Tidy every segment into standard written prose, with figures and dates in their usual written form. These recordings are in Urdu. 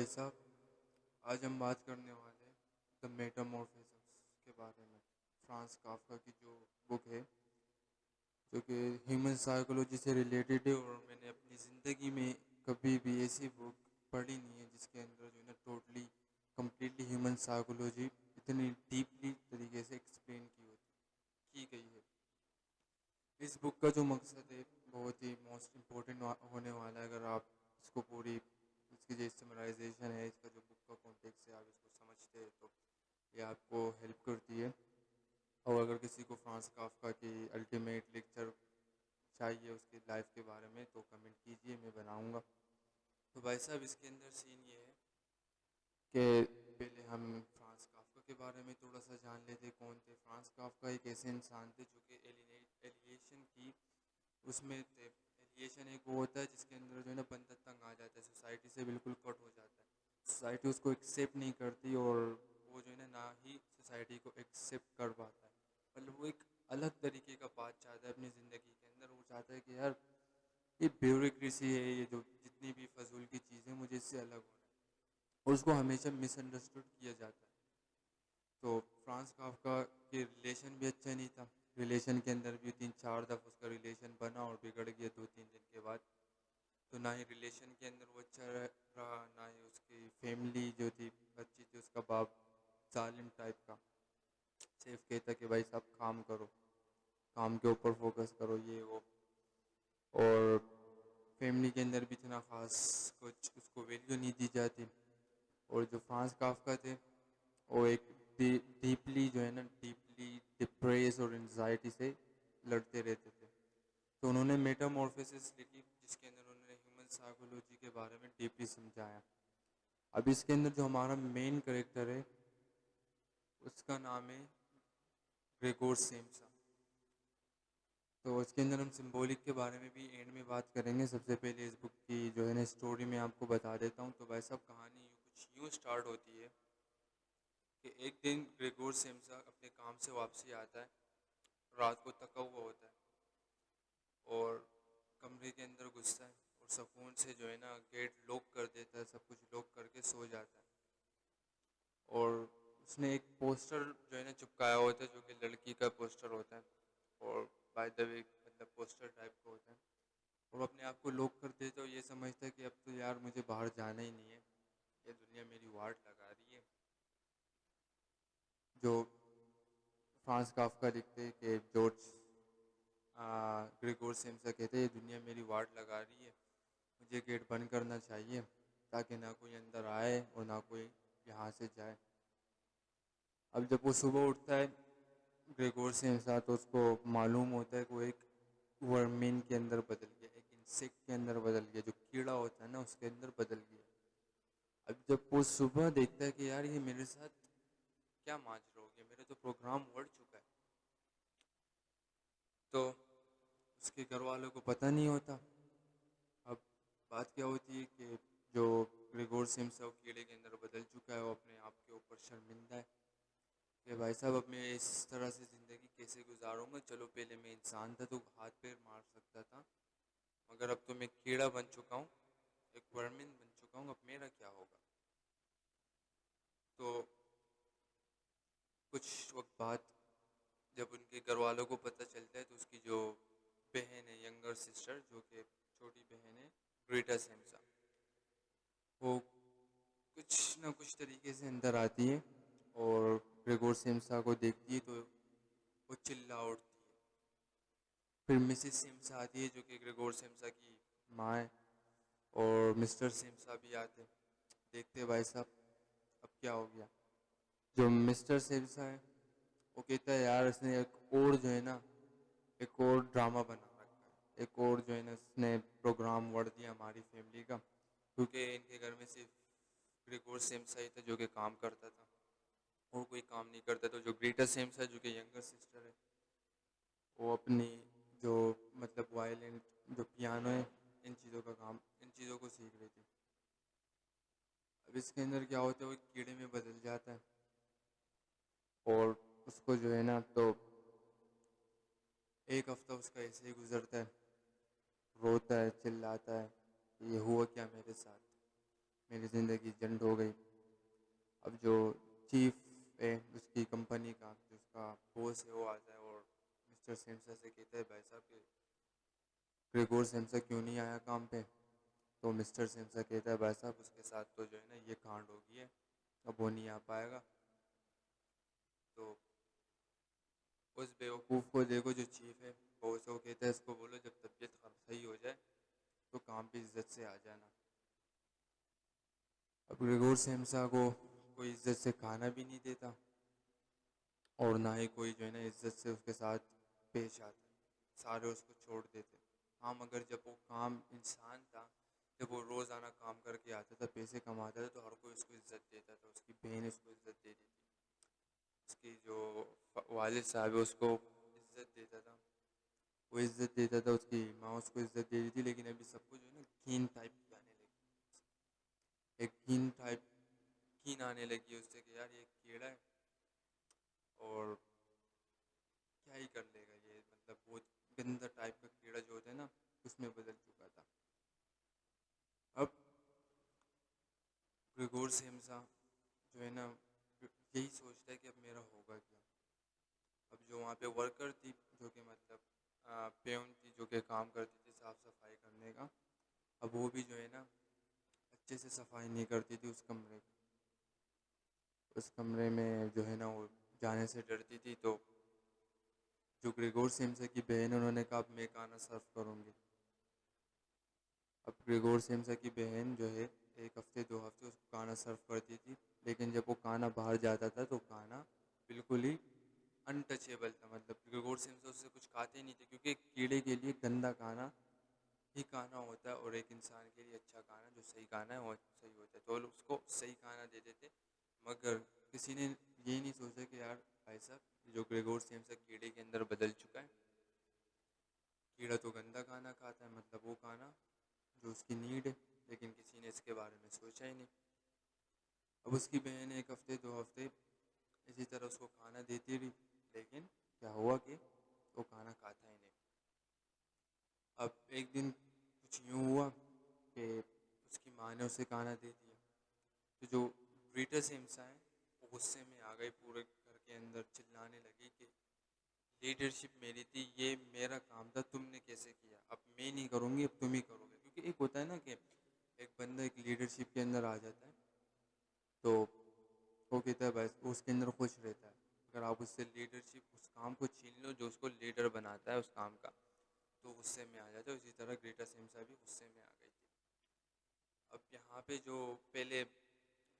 بھائی صاحب، آج ہم بات کرنے والے ہیں دا میٹامورفزمس کے بارے میں. فرانس کافکا کی جو بک ہے جو کہ ہیومن سائیکولوجی سے ریلیٹڈ ہے، اور میں نے اپنی زندگی میں کبھی بھی ایسی بک پڑھی نہیں ہے جس کے اندر جو ہے نا ٹوٹلی کمپلیٹلی ہیومن سائیکولوجی اتنی ڈیپلی طریقے سے ایکسپلین کی گئی ہے. اس بک کا جو مقصد ہے بہت ہی موسٹ امپورٹنٹ ہونے والا ہے. اگر آپ اس کو پوری اس کی جو سمرائزیشن ہے، اس کا جو بک کا کانٹیکس ہے، آپ اس کو سمجھتے ہیں تو یہ آپ کو ہیلپ کرتی ہے. اور اگر کسی کو فرانس کافکا کی الٹیمیٹ لیکچر چاہیے اس کی لائف کے بارے میں تو کمنٹ کیجئے، میں بناؤں گا. تو بھائی صاحب، اس کے اندر سین یہ ہے کہ پہلے ہم فرانس کافکا کے بارے میں تھوڑا سا جان لیتے. کون تھے فرانس کافکا؟ ایک ایسے انسان تھے جو کہ ایلیشن کی اس میں تھے. ایلیشن ایک وہ ہوتا ہے جس کے اندر جو ہے نا بندہ تنگ آ جاتا ہے، سوسائٹی سے بالکل کٹ ہو جاتا ہے. سوسائٹی اس کو ایکسیپٹ نہیں کرتی، اور وہ جو ہے نا نہ ہی سوسائٹی کو ایکسیپٹ کر پاتا ہے. مطلب وہ ایک الگ طریقے کا بات چاہتا ہے اپنی زندگی کے اندر. وہ چاہتا ہے کہ یار یہ بیوروکریسی ہے، یہ جو جتنی بھی فضول کی چیزیں، مجھے اس سے الگ ہونا ہے. اور اس کو ہمیشہ مس انڈرسٹوڈ کیا جاتا ہے. تو فرانس کافکا کے ریلیشن بھی اچھا نہیں تھا. ریلیشن کے اندر بھی 3-4 دفعہ اس کا ریلیشن بنا اور بگڑ گیا 2-3 دن کے بعد. تو نہ ہی ریلیشن کے اندر وہ اچھا رہا، نہ ہی اس کی فیملی جو تھی اچھی تھی. اس کا باپ ظالم ٹائپ کا صرف کہتا کہ بھائی صاحب کام کرو، کام کے اوپر فوکس کرو، یہ وہ. اور فیملی کے اندر بھی اتنا خاص کچھ اس کو ویلیو نہیں دی جاتی. اور جو فرانس کافکا تھے وہ ایک ڈیپلی جو ہے نا ڈیپلی ڈپریس اور انزائٹی سے لڑتے رہتے تھے. تو انہوں نے میٹامورفوسس لکھی جس کے اندر انہوں نے ہیومن سائیکولوجی کے بارے میں ڈیپلی سمجھایا. اب اس کے اندر جو ہمارا مین کریکٹر ہے اس کا نام ہے گریگور سیمسا. تو اس کے اندر ہم سمبولک کے بارے میں بھی اینڈ میں بات کریں گے. سب سے پہلے اس بک کی جو ہے نا اسٹوری میں آپ کو بتا دیتا ہوں. تو بھائی صاحب، کہانی کچھ یوں اسٹارٹ ہوتی ہے کہ ایک دن گریگور سیمسا اپنے کام سے واپسی آتا ہے. رات کو تھکا ہوا ہوتا ہے اور کمرے کے اندر گھستا ہے اور سکون سے جو ہے نا گیٹ لاک کر دیتا ہے، سب کچھ لاک کر کے سو جاتا ہے. اور اس نے ایک پوسٹر جو ہے نا چپکایا ہوتا ہے جو کہ لڑکی کا پوسٹر ہوتا ہے، اور بائی دا وے مطلب پوسٹر ٹائپ کا ہوتا ہے. اور اپنے آپ کو لاک کر دیتے، تو یہ سمجھتا ہے کہ اب تو یار مجھے باہر جانا ہی نہیں ہے، یہ دنیا میری واٹ لگا رہی ہے. جو فرانس کافکا لکھتے کہ جارج گریگور سیمسا کہتے ہیں یہ دنیا میری واٹ لگا رہی ہے، مجھے گیٹ بند کرنا چاہیے تاکہ نہ کوئی اندر آئے اور نہ کوئی یہاں سے جائے. اب جب وہ صبح اٹھتا ہے گریگور سیمسا، تو اس کو معلوم ہوتا ہے کہ وہ ایک ورمین کے اندر بدل گیا، ایک انسیکٹ کے اندر بدل گیا، جو کیڑا ہوتا ہے نا اس کے اندر بدل گیا. اب جب وہ صبح دیکھتا ہے کہ یار یہ میرے ساتھ کیا ماجرا ہو گیا، میرا تو پروگرام اڑ چکا ہے. تو اس کے گھر والوں کو پتہ نہیں ہوتا. اب بات کیا ہوتی ہے کہ جو گریگور سیمسا وہ کیڑے کے اندر بدل چکا ہے، وہ اپنے آپ کے اوپر شرمندہ ہے کہ بھائی صاحب اب میں اس طرح سے زندگی کیسے گزاروں گا. چلو پہلے میں انسان تھا تو ہاتھ پیر مار سکتا تھا، مگر اب تو میں کیڑا بن چکا ہوں، ایک ورمن بن چکا ہوں، اب میرا کیا ہوگا. تو کچھ وقت بعد جب ان کے گھر والوں کو پتہ چلتا ہے تو اس کی جو بہن ہے، ینگر سسٹر، جو کہ چھوٹی بہن ہے، گریٹا سیمسا، وہ کچھ نہ کچھ طریقے سے اندر آتی ہے اور گریگور سیمسا کو دیکھتی ہے تو وہ چلا اٹھتی ہے. پھر مسز سیمسا آتی ہے جو کہ گریگور سیمسا کی ماں ہے، اور مسٹر سیمسا بھی آتے. دیکھتے بھائی صاحب اب کیا ہو گیا. جو مسٹر سیمسا ہے وہ کہتا ہے یار اس نے ایک اور جو ہے نا ایک اور ڈرامہ بنا رکھا ہے، ایک اور جو ہے نا اس نے پروگرام وڑ دیا ہماری فیملی کا. کیونکہ ان کے گھر میں صرف گریگور سیمسا ہی تھا جو کہ کام کرتا تھا، اور کوئی کام نہیں کرتا. تو جو گریٹر سیمسا جو کہ ینگر سسٹر ہے، وہ اپنی جو مطلب وائلنٹ جو پیانو ہے ان چیزوں کا کام، ان چیزوں کو سیکھ رہی تھی. اب اس کے اندر کیا ہوتا ہے، وہ ایک کیڑے میں بدل جاتا ہے اور اس کو جو ہے نا تو ایک ہفتہ اس کا ایسے ہی گزرتا ہے، روتا ہے، چلاتا ہے، یہ ہوا کیا میرے ساتھ. میری زندگی جنڈ ہو گئی. اب جو چیف ہے اس کی کمپنی کا، جو اس کا بوس ہے، وہ آتا ہے اور مسٹر سیمسا سے کہتا ہے بھائی صاحب کہ گریگور سیمسا کیوں نہیں آیا کام پہ. تو مسٹر سیمسا کہتا ہے بھائی صاحب اس کے ساتھ تو جو ہے نا یہ کانڈ ہو گئی ہے، اب وہ نہیں آ پائے گا. تو اس بیوقوف کو دیکھو جو چیف ہے بوس ہے، وہ کہتا ہے اس کو بولو جب طبیعت صحیح ہو جائے تو کام پہ عزت سے آ جانا. اب گریگور سیمسا کو کوئی عزت سے کھانا بھی نہیں دیتا اور نہ ہی کوئی جو ہے نا عزت سے اس کے ساتھ پیش آتا. سارے اس کو چھوڑ دیتے. ہاں مگر جب وہ کام انسان تھا، جب وہ روزانہ کام کر کے آتا تھا، پیسے کماتا تھا، تو ہر کوئی اس کو عزت دیتا تھا. اس کی بہن اس کو عزت دیتی تھی، اس کی جو والد صاحب ہے اس کو عزت دیتا تھا، وہ عزت دیتا تھا، اس کی ماں اس کو عزت دیتی تھی. لیکن ابھی سب کو جو ہے نا گھین ٹائپ کی آنے لگی، ایک گھین آنے لگی ہے اس سے کہ یار یہ کیڑا ہے اور کیا ہی کر لے گا یہ، مطلب بہت گندا ٹائپ کا کیڑا جو ہوتا ہے نا اس میں بدل چکا تھا. اب گریگور سیمسا جو ہے نا یہی سوچتا ہے کہ اب میرا ہوگا کیا. اب جو وہاں پہ ورکر تھی، جو کہ مطلب پیون تھی، جو کہ کام کرتی تھی صاف صفائی کرنے کا، اب وہ بھی جو ہے نا اچھے سے صفائی نہیں کرتی تھی اس کمرے کی. اس کمرے میں جو ہے نا وہ جانے سے ڈرتی تھی. تو جو گریگور سیمسا کی بہن، انہوں نے کہا اب میں کھانا سرو کروں گی. اب گریگور سیمسا کی بہن جو ہے ایک ہفتے 2 ہفتے اس کو کھانا سرو کرتی تھی، لیکن جب وہ کھانا باہر جاتا تھا تو کھانا بالکل ہی انٹچیبل تھا. مطلب گریگور سیمسا اس سے کچھ کھاتے نہیں تھے، کیونکہ ایک کیڑے کے لیے گندا کھانا ہی کھانا ہوتا ہے اور ایک انسان کے لیے اچھا کھانا جو صحیح کھانا ہے وہ صحیح ہوتا ہے. تو لوگ اس کو صحیح کھانا دیتے تھے. مگر کسی نے یہ نہیں سوچا کہ یار بھائی صاحب جو گریگور سیمسا کیڑے کے اندر بدل چکا ہے، کیڑا تو گندا کھانا کھاتا ہے، مطلب وہ کھانا جو اس کی نیڈ ہے، لیکن کسی نے اس کے بارے میں سوچا ہی نہیں. اب اس کی بہن ایک ہفتے 2 ہفتے اسی طرح اس کو کھانا دیتی رہی، لیکن کیا ہوا کہ وہ کھانا کھاتا ہی نہیں. اب ایک دن کچھ یوں ہوا کہ اس کی ماں نے اسے کھانا دے دیا. تو جو گریٹر سیمسا ہے وہ غصے میں آ گئی، پورے گھر کے اندر چلانے لگی کہ لیڈرشپ میری تھی، یہ میرا کام تھا، تم نے کیسے کیا، اب میں نہیں کروں گی، اب تم ہی کرو گے. کیونکہ ایک ہوتا ہے نا کہ ایک بندہ ایک لیڈرشپ کے اندر آ جاتا ہے تو وہ کہتا ہے بس وہ اس کے اندر خوش رہتا ہے. اگر آپ اس سے لیڈرشپ اس کام کو چھین لو جو اس کو لیڈر بناتا ہے اس کام کا، تو غصے میں آ جاتا ہے. اسی طرح گریٹر سیمسا بھی غصے میں آ گئی تھی. اب یہاں پہ جو پہلے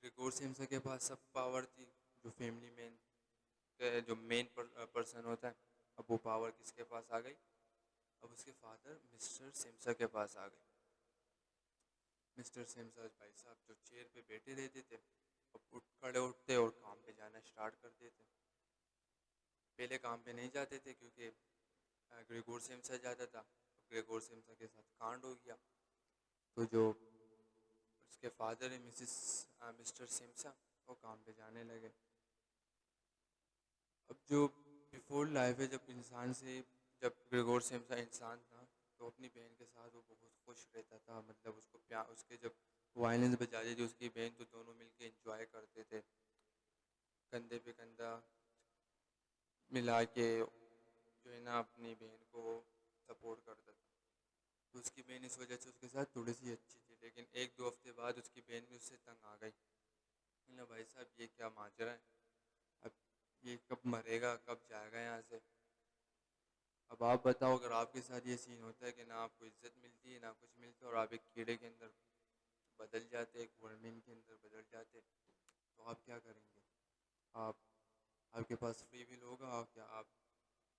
گریگور سیمسا کے پاس سب پاور تھی، جو فیملی مین جو مین پرسن ہوتا ہے، اب وہ پاور کس کے پاس آ گئی؟ اب اس کے فادر مسٹر سیمسا کے پاس آ گئے. مسٹر سیمسا بھائی صاحب جو چیئر پہ بیٹھے رہتے تھے، اب کھڑے اٹھتے اور کام پہ جانا اسٹارٹ کر دیتے. پہلے کام پہ نہیں جاتے تھے کیونکہ گریگور سیمسا جاتا تھا. گریگور سیمسا کے ساتھ کانڈ ہو گیا. تو جو اس کے فادر ہیں مسٹر سیمسا، وہ کام پہ جانے لگے. اب جو بیفور لائف ہے، جب انسان سے جب گریگور سیمسا انسان تھا تو اپنی بہن کے ساتھ وہ بہت خوش رہتا تھا. مطلب اس کو اس کے جب وائلنس بجاتی تھی اس کی بہن تو دونوں مل کے انجوائے کرتے تھے، کندھے پہ کندھا ملا کے جو ہے نا اپنی بہن کو سپورٹ کرتا تھا. تو اس کی بہن اس وجہ سے اس کے ساتھ تھوڑی سی اچھی تھی. لیکن 1-2 ہفتے بعد اس کی بہن بھی اس سے تنگ آ گئی. بھائی صاحب یہ کیا ماجرا ہے، اب یہ کب مرے گا، کب جائے گا یہاں سے. اب آپ بتاؤ اگر آپ کے ساتھ یہ سین ہوتا ہے کہ نہ آپ کو عزت ملتی ہے نہ کچھ ملتا اور آپ ایک کیڑے کے اندر بدل جاتے، ایک ورمین کے اندر بدل جاتے، تو آپ کیا کریں گے؟ آپ کے پاس فری ول ہوگا کیا آپ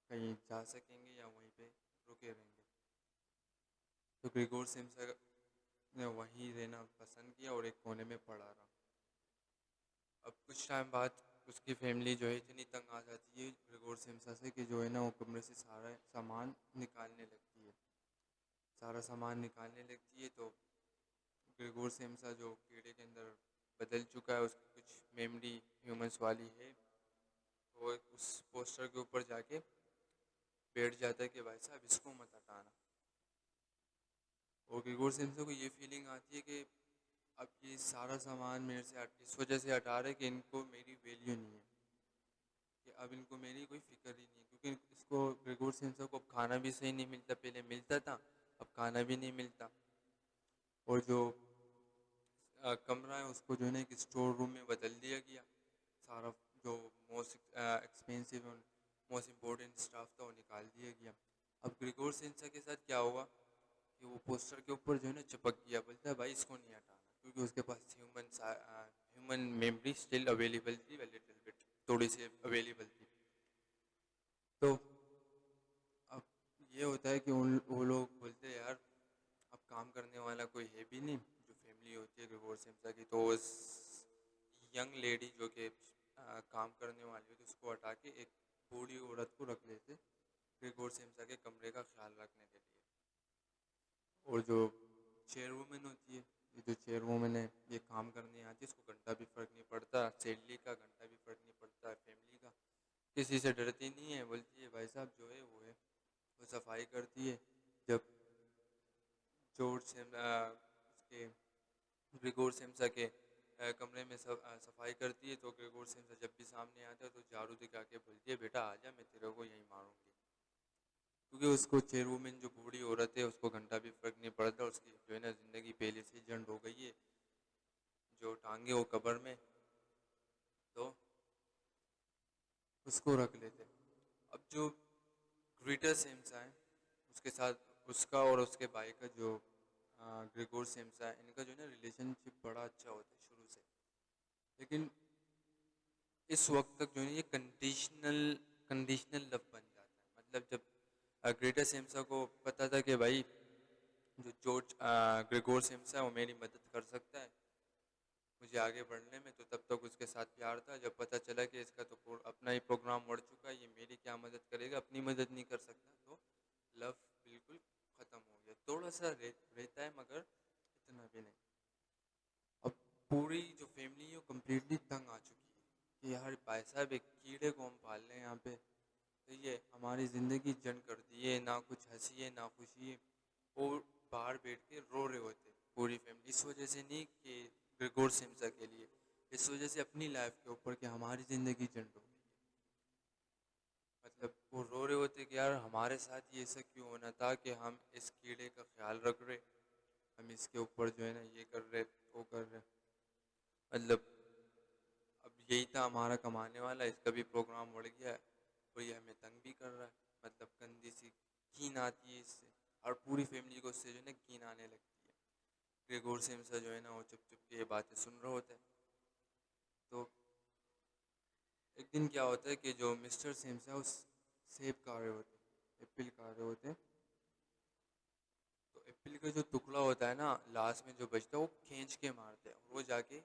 کہیں جا سکیں گے یا وہیں پہ رکے رہیں گے؟ تو گریگور سیمسا نے وہیں رہنا پسند کیا اور ایک کونے میں پڑا رہا. اب کچھ ٹائم بعد اس کی فیملی جو ہے اتنی تنگ آ جاتی ہے گریگور سیمسا سے کہ جو ہے نا وہ کمرے سے سارا سامان نکالنے لگتی ہے. سارا سامان نکالنے لگتی ہے تو گریگور سیمسا جو کیڑے کے اندر بدل چکا ہے، اس کی کچھ میموری ہیومنس والی ہے، وہ اس پوسٹر کے اوپر جا کے بیٹھ جاتا ہے کہ بھائی صاحب اس کو مت ہٹانا. اور گریگور سیمسا کو یہ فیلنگ آتی ہے کہ اب یہ سارا سامان میرے سے اس وجہ سے ہٹا رہے کہ ان کو میری ویلیو نہیں ہے، کہ اب ان کو میری کوئی فکر ہی نہیں ہے، کیونکہ اس کو گریگور سمسا کو اب کھانا بھی صحیح نہیں ملتا، پہلے ملتا تھا اب کھانا بھی نہیں ملتا، اور جو کمرہ ہے اس کو جو ہے نا ایک اسٹور روم میں بدل دیا گیا، سارا جو most expensive most important staff تھا وہ نکال دیا گیا۔ اب گریگور سینسا کے ساتھ کیا ہوا کہ وہ پوسٹر کے اوپر جو ہے نا چپک گیا، بولتا ہے بھائی اس کو نہیں ہٹانا، کیونکہ اس کے پاس ہیومن میموری اسٹل اویلیبل تھی، لٹل بٹ تھوڑی سی اویلیبل تھی۔ تو اب یہ ہوتا ہے کہ وہ لوگ بولتے ہیں یار اب کام کرنے والا کوئی ہے بھی نہیں، جو فیملی ہوتی ہے گریگور سمسا کی، تو اس ینگ لیڈی جو کہ کام کرنے والی ہوتی اس کو ہٹا کے ایک بوڑھی عورت کو رکھ لیتے گریگور سمسا کے کمرے کا خیال رکھنے کے لیے۔ اور جو چیئر وومن ہوتی ہے، یہ جو چیئر وومن ہے یہ کام کرنے آتی ہے، اس کو گھنٹہ بھی فرق نہیں پڑتا، سیلری کا گھنٹہ بھی فرق نہیں پڑتا، فیملی کا کسی سے ڈرتی نہیں ہے، بولتی ہے بھائی صاحب جو ہے وہ ہے، وہ صفائی کرتی ہے۔ جب جورج اس کے گریگور سمسا کے کمرے میں صفائی کرتی ہے تو گریگور سمسا جب بھی سامنے آتا ہے تو جھاڑو دکھا کے بولتی ہے بیٹا آ جا میں تیرے کو یہیں ماروں گی، کیونکہ اس کو چیئر وومن جو بوڑھی عورت ہے اس کو گھنٹہ بھی فرق نہیں پڑتا، اس کی جو ہے نا زندگی پہلے سے جنڈ ہو گئی ہے، جو ٹانگے وہ قبر میں، تو اس کو رکھ لیتے۔ اب جو گریٹر سمسا ہے اس کے ساتھ اس کا اور اس کے بھائی کا جو گریگور سمسا ہے، ان کا جو ہے نا ریلیشن شپ بڑا اچھا ہوتا ہے شروع سے، لیکن اس وقت تک جو ہے یہ کنڈیشنل لو بن جاتا ہے، مطلب جب گریٹر سمسا کو پتا تھا کہ بھائی جو جورج گریگور سمسا ہے وہ میری مدد کر سکتا ہے مجھے آگے بڑھنے میں، تو تب تک اس کے ساتھ پیار تھا، جب پتہ چلا کہ اس کا تو اپنا ہی پروگرام بڑھ چکا ہے، یہ میری کیا مدد کرے گا، اپنی مدد نہیں کر سکتا، تو لو بالکل ختم ہو گیا، تھوڑا سا رہتا ہے مگر اتنا بھی نہیں۔ اب پوری جو فیملی ہے وہ کمپلیٹلی تنگ آ چکی ہے کہ یار بھائی صاحب ایک کیڑے کو ہم پال لیں یہاں پہ، تو یہ ہماری زندگی جنگ کر دی ہے، نہ کچھ ہنسی ہے نہ خوشی ہے، اور باہر بیٹھ کے رو رہے ہوتے پوری فیملی، اس وجہ سے نہیں کہ گریگور سمسا کے لیے، اس وجہ سے اپنی لائف کے اوپر کہ ہماری زندگی جنگ ہو گئی ہے، مطلب وہ رو رہے ہوتے کہ یار ہمارے ساتھ یہ ایسا کیوں ہونا تھا کہ ہم اس کیڑے کا خیال رکھ رہے، ہم اس کے اوپر جو ہے نا یہ کر رہے وہ کر رہے، مطلب اب یہی تھا ہمارا کمانے والا، اس کا بھی پروگرام بڑھ گیا ہے اور یہ ہمیں تنگ بھی کر رہا ہے، مطلب گندی سی کین آتی ہے اس سے، اور پوری فیملی کو اس سے جو ہے نا کین آنے لگتی ہے۔ گریگور سمسا جو ہے نا وہ چپ چپ کے یہ باتیں سن رہے ہوتے ہیں، تو ایک دن کیا ہوتا ہے کہ جو مسٹر سمسا اس سیب کھا رہے ہوتے، ایپل کھا رہے ہوتے، تو ایپل کا جو ٹکڑا ہوتا ہے نا لاسٹ میں جو بچتا ہے وہ کھینچ کے مارتے ہیں، اور وہ جا کے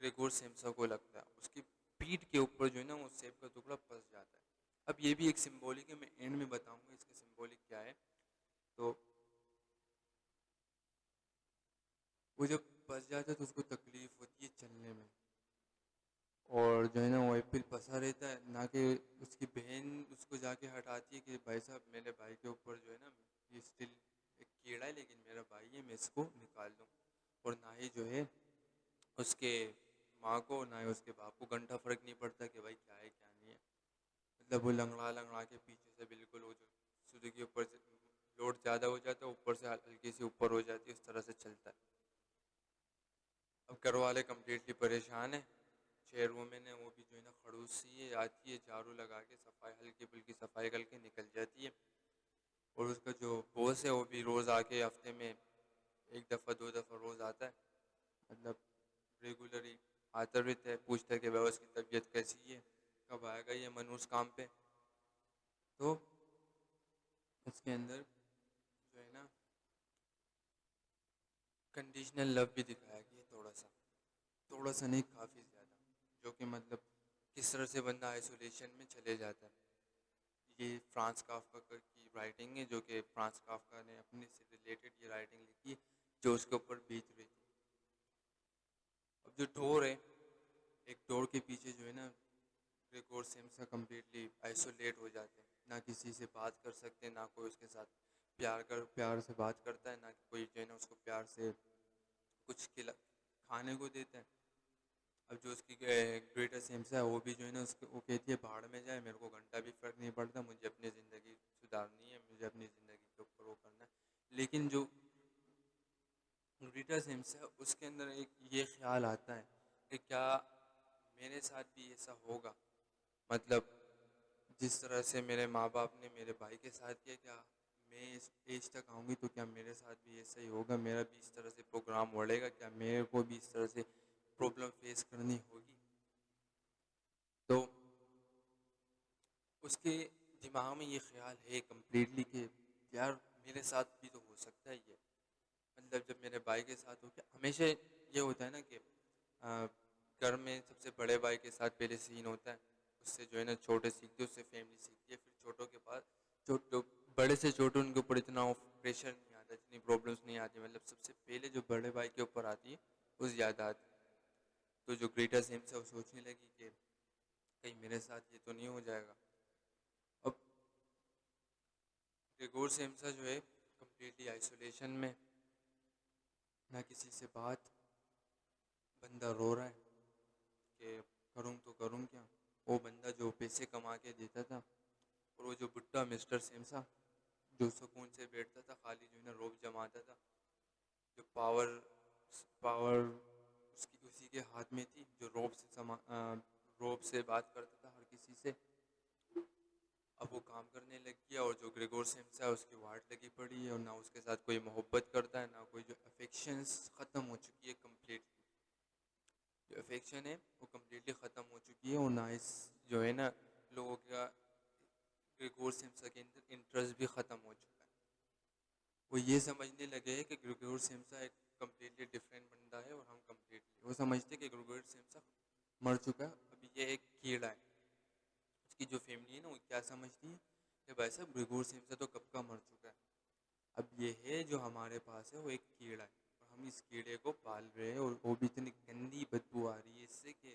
گریگور سمسا کو لگتا ہے، اس کی پیٹھ کے اوپر جو ہے نا وہ سیب کا ٹکڑا پھنس جاتا ہے۔ اب یہ بھی ایک سمبولک ہے، میں اینڈ میں بتاؤں گا اس کا سمبولک کیا ہے۔ تو وہ جب پھنس جاتا ہے تو اس کو تکلیف ہوتی ہے چلنے میں، اور جو ہے نا وہ ایپل پھنسا رہتا ہے، نہ کہ اس کی بہن اس کو جا کے ہٹاتی ہے کہ بھائی صاحب میرے بھائی کے اوپر جو ہے نا یہ اسٹل ایک کیڑا ہے لیکن میرا بھائی ہے میں اس کو نکال دوں، اور نہ ہی جو ہے اس کے ماں کو نہ ہی اس کے باپ کو گھنٹہ فرق نہیں پڑتا کہ بھائی کیا ہے کیا نہیں ہے، مطلب وہ لنگڑا لنگڑا کے پیچھے سے بالکل وہ جو سوری کے اوپر سے لوڈ زیادہ ہو جاتا ہے اوپر سے ہلکی سی اوپر ہو جاتی ہے، اس طرح سے چلتا ہے۔ اب گھر والے کمپلیٹلی پریشان ہیں، چیئر وومن ہے وہ بھی جو ہے نا خڑوس سی ہے، آتی ہے جھاڑو لگا کے صفائی ہلکی پھلکی صفائی کر کے نکل جاتی ہے، اور اس کا جو باس ہے وہ بھی روز آ کے ہفتے میں ایک دفعہ دو دفعہ روز آتا ہے، مطلب ریگولرلی آتا رہتا ہے، پوچھتا ہے کہ بھائی اس کی طبیعت کیسی ہے، کب آئے گا یہ منوس کام پہ۔ تو اس کے اندر جو ہے نا کنڈیشنل لو بھی دکھایا گیا تھوڑا سا نہیں کافی زیادہ، جو کہ مطلب کس طرح سے بندہ آئسولیشن میں چلے جاتا ہے۔ یہ فرانس کافکا کی رائٹنگ ہے، جو کہ فرانس کافکا نے اپنے سے ریلیٹڈ یہ رائٹنگ لکھی ہے جو اس کے اوپر بیت رہی تھی۔ اب جو ڈور ہے، ایک ڈور کے پیچھے جو ہے نا گریگور سمسا کمپلیٹلی آئسولیٹ ہو جاتے ہیں، نہ کسی سے بات کر سکتے، نہ کوئی اس کے ساتھ پیار سے بات کرتا ہے، نہ کوئی جو ہے نا اس کو پیار سے کچھ کھانے کو دیتا ہے. اب جو اس کی گریٹر سیمسا ہے وہ بھی جو ہے نا وہ کہتی ہے بھاڑ میں جائے، میرے کو گھنٹہ بھی فرق نہیں پڑتا، مجھے اپنی زندگی سدھارنی ہے، مجھے اپنی زندگی کے اوپر وہ کرنا ہے. لیکن جو گریٹر سیمسا ہے اس کے اندر ایک یہ خیال آتا ہے کہ کیا میرے ساتھ بھی ایسا ہوگا، مطلب جس طرح سے میرے ماں باپ نے میرے بھائی کے ساتھ کیا، کیا میں اس ایج تک آؤں گی تو کیا میرے ساتھ بھی ایسا ہی ہوگا، میرا بھی اس طرح سے پروگرام بڑھے گا، کیا میرے کو بھی اس طرح سے پرابلم فیس کرنی ہوگی. تو اس کے دماغ میں یہ خیال ہے کمپلیٹلی کہ یار میرے ساتھ بھی تو ہو سکتا ہے یہ. مطلب جب میرے بھائی کے ساتھ ہو، کیا ہمیشہ یہ ہوتا ہے نا کہ گھر میں سب سے بڑے بھائی کے ساتھ پہلے سین ہوتا ہے، اس سے جو ہے نا چھوٹے سیکھتے، اس سے فیملی سیکھتی ہے، پھر چھوٹوں کے پاس جو بڑے سے چھوٹے ان کے اوپر اتنا پریشر نہیں آتا، اتنی پرابلمس نہیں آتی، مطلب سب سے پہلے جو بڑے بھائی کے اوپر آتی ہے اس زیادہ آتی. تو جو گریٹر سیمس ہے وہ سوچنے لگی کہ کہیں میرے ساتھ یہ تو نہیں ہو جائے گا. اب گریگور سیمسا جو ہے کمپلیٹلی آئسولیشن میں، نہ کسی سے بات، بندہ رو رہا ہے کہ کروں تو کروں کیا. وہ بندہ جو پیسے کما کے دیتا تھا، اور وہ جو بڈھا مسٹر سیمسا جو سکون سے بیٹھتا تھا، خالی جو ہے نا روب جماتا تھا، جو پاور اسی کے ہاتھ میں تھی، جو روب سے بات کرتا تھا ہر کسی سے. اب وہ کام کرنے لگ گیا، اور جو گریگور سیمسا ہے اس کی واٹ لگی پڑی ہے، اور نہ اس کے ساتھ کوئی محبت کرتا ہے، نہ کوئی، جو افیکشنس ختم ہو چکی ہے کمپلیٹلی. جو افیکشن ہے وہ کمپلیٹلی ختم ہو چکی ہے، اور نہ اس جو ہے نا لوگوں کا گریگور سیمسا کے اندر انٹرسٹ بھی ختم ہو چکا ہے. وہ یہ سمجھنے لگے ہیں کہ گریگور سیمسا ایک کمپلیٹلی ڈفرینٹ بندہ ہے، اور ہم کمپلیٹلی، وہ سمجھتے کہ گریگور سیمسا مر چکا ہے، ابھی یہ ایک کیڑا ہے. اس کی جو فیملی ہے نا وہ کیا سمجھتی ہے کہ بھائی صاحب گریگور سیمسا تو کب کا مر چکا ہے، اب یہ ہے جو ہمارے پاس ہے وہ ایک کیڑا ہے، اور ہم اس کیڑے کو پال رہے ہیں، اور وہ بھی اتنی گندی بدبو آ رہی ہے اس سے کہ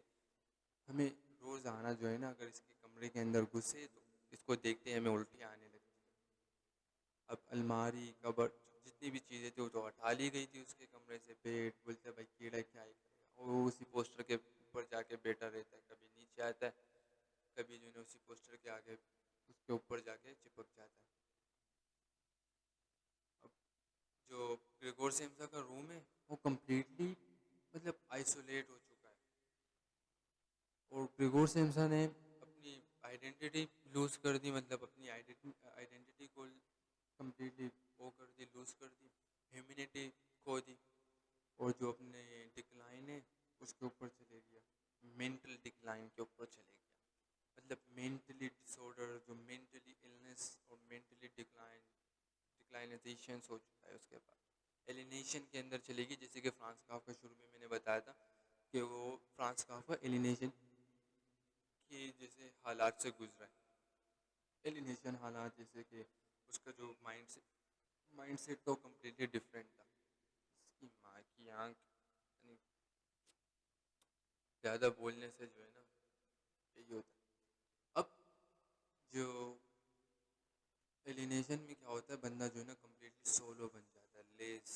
ہمیں روزانہ جو ہے نا اگر اس کے کمرے کے اندر گھسے تو اس کو دیکھتے ہیں ہمیں الٹیاں آنے لگتی ہیں. اب الماری، کبر، جتنی بھی چیزیں تھیں وہ تو ہٹا لی گئی تھی اس کے کمرے سے. بیٹ بولتے بھائی کیڑا کیا ہی کرے گا، وہ اسی پوسٹر کے اوپر جا کے بیٹھا رہتا ہے، کبھی نیچے آتا ہے، کبھی جو ہے نا اسی پوسٹر کے آگے اس کے اوپر جا کے چپک جاتا ہے. اب جو گریگور سیمسا کا روم ہے وہ کمپلیٹلی مطلب آئسولیٹ ہو چکا ہے، اور گریگور سیمسا نے اپنی آئیڈینٹی لوز کر دی، مطلب اپنی آئیڈینٹی کو کمپلیٹلی وہ کر دی، لوز کر دی، ہیومینٹی کھو دی، اور جو اپنے ڈکلائن ہے اس کے اوپر چلے گیا، مینٹل ڈکلائن کے اوپر چلے گیا. مطلب مینٹلی ڈس آڈر، جو مینٹلی النس اور مینٹلی ڈکلائنیزیشنس ہو چکا ہے اس کے بعد ایلینیشن کے اندر چلے گی. جیسے کہ فرانس کافکا شروع میں نے بتایا تھا کہ وہ فرانس کافکا ایلینیشن کی جیسے حالات سے گزرا ہے. ایلینیشن حالات جیسے کہ اس کا جو مائنڈ سیٹ تو کمپلیٹلی ڈفرینٹ تھا. اس کی ماں کی آنکھ، یعنی زیادہ بولنے سے جو ہے نا یہی ہوتا ہے. اب جو ایلینیشن میں کیا ہوتا ہے، بندہ جو ہے نا کمپلیٹلی سولو بن جاتا ہے، لیس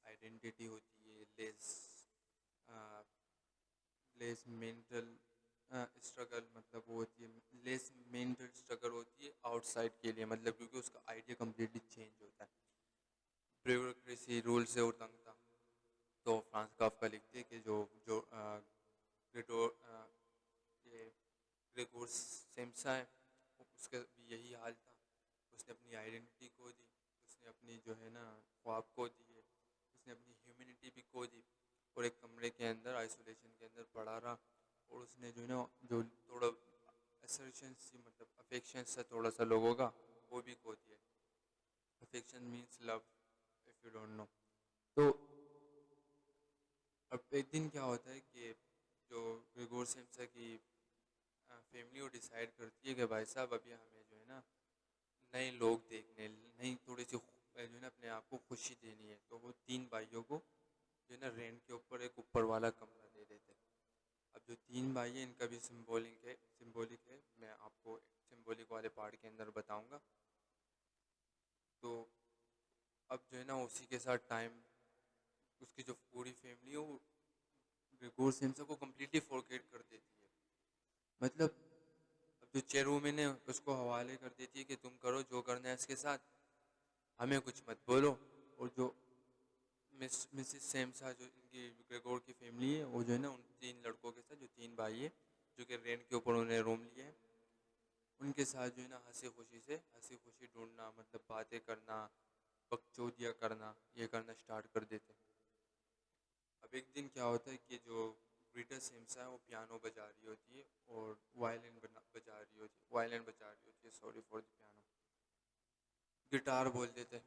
آئیڈینٹی ہوتی ہے، لیس مینٹل اسٹرگل، مطلب وہ ہوتی ہے لیس مینٹل اسٹرگل ہوتی ہے آؤٹ سائڈ کے لیے، مطلب کیونکہ اس کا آئیڈیا کمپلیٹلی چینج ہوتا ہے. بیوروکریسی رول سے وہ تنگ تھا. تو فرانس کافکا لکھتے ہیں کہ جو یہ گریگور سیمسا ہے اس کا بھی یہی حال تھا. اس نے اپنی آئیڈینٹی کھو دی، اس نے اپنی جو ہے نا خواب کھو دیے، اس نے اپنی ہیومینٹی بھی کھو دی، اور ایک کمرے کے اندر آئسولیشن کے اندر پڑا رہا. اور اس نے جو ہے نا جو تھوڑا اسرشنس، مطلب افیکشنس ہے تھوڑا سا لوگوں کا، وہ بھی کھو دیا. Affection means love if you don't know. تو اب ایک دن کیا ہوتا ہے کہ جو گریگور سیمسا کی فیملی وہ ڈیسائیڈ کرتی ہے کہ بھائی صاحب ابھی ہمیں جو ہے نا نئے لوگ دیکھنے، نئی تھوڑی سی جو ہے نا اپنے آپ کو خوشی دینی ہے. تو وہ تین بھائیوں کو جو ہے نا رینٹ کے اوپر ایک اوپر والا کمرہ دے دیتے. اب جو تین بھائی ہیں ان کا بھی سمبولک ہے، میں آپ کو سمبولک والے پارٹ کے اندر بتاؤں گا. تو اب جو ہے نا اسی کے ساتھ ٹائم اس کی جو پوری فیملی ہے وہ گریگور سمسا کو کمپلیٹلی فورگیٹ کر دیتی ہے. مطلب اب جو چیئرمین ہے اس کو حوالے کر دیتی ہے کہ تم کرو جو کرنا ہے اس کے ساتھ, ہمیں کچھ مت بولو. اور جو مسز سیمسا جو ان کی گریگور کی فیملی ہے وہ جو ہے نا ان 3 لڑکوں کے ساتھ, جو 3 بھائی ہیں جو کہ رینٹ کے اوپر انہوں نے روم لیا ہے, ان کے ساتھ جو ہے نا ہنسی خوشی ڈھونڈنا, مطلب باتیں کرنا, بکچودیاں کرنا, یہ کرنا اسٹارٹ کر دیتے. اب ایک دن کیا ہوتا ہے کہ جو گریٹا سیمسا ہے وہ پیانو بجا رہی ہوتی ہے اور وائلن بجا رہی ہوتی ہے, sorry for the piano, guitar بول دیتے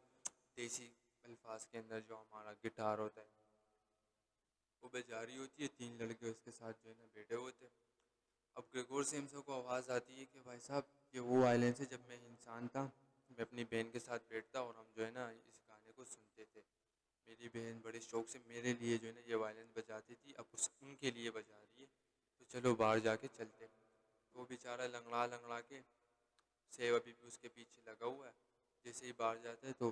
دیسی الفاظ کے اندر, جو ہمارا گٹار ہوتا ہے وہ بجا رہی ہوتی ہے. 3 لڑکے اس کے ساتھ جو ہے نا بیٹھے ہوتے. اب گریگور سیمسا کو آواز آتی ہے کہ بھائی صاحب یہ وہ وائلنس ہے جب میں انسان تھا, میں اپنی بہن کے ساتھ بیٹھتا اور ہم جو ہے نا اس گانے کو سنتے تھے. میری بہن بڑے شوق سے میرے لیے جو ہے نا یہ وائلنس بجاتی تھی, اب ان کے لیے بجا رہی ہے, تو چلو باہر جا کے چلتے. وہ بیچارہ لنگڑا کے سیب ابھی بھی اس کے پیچھے لگا ہوا ہے. جیسے ہی باہر جاتا ہے تو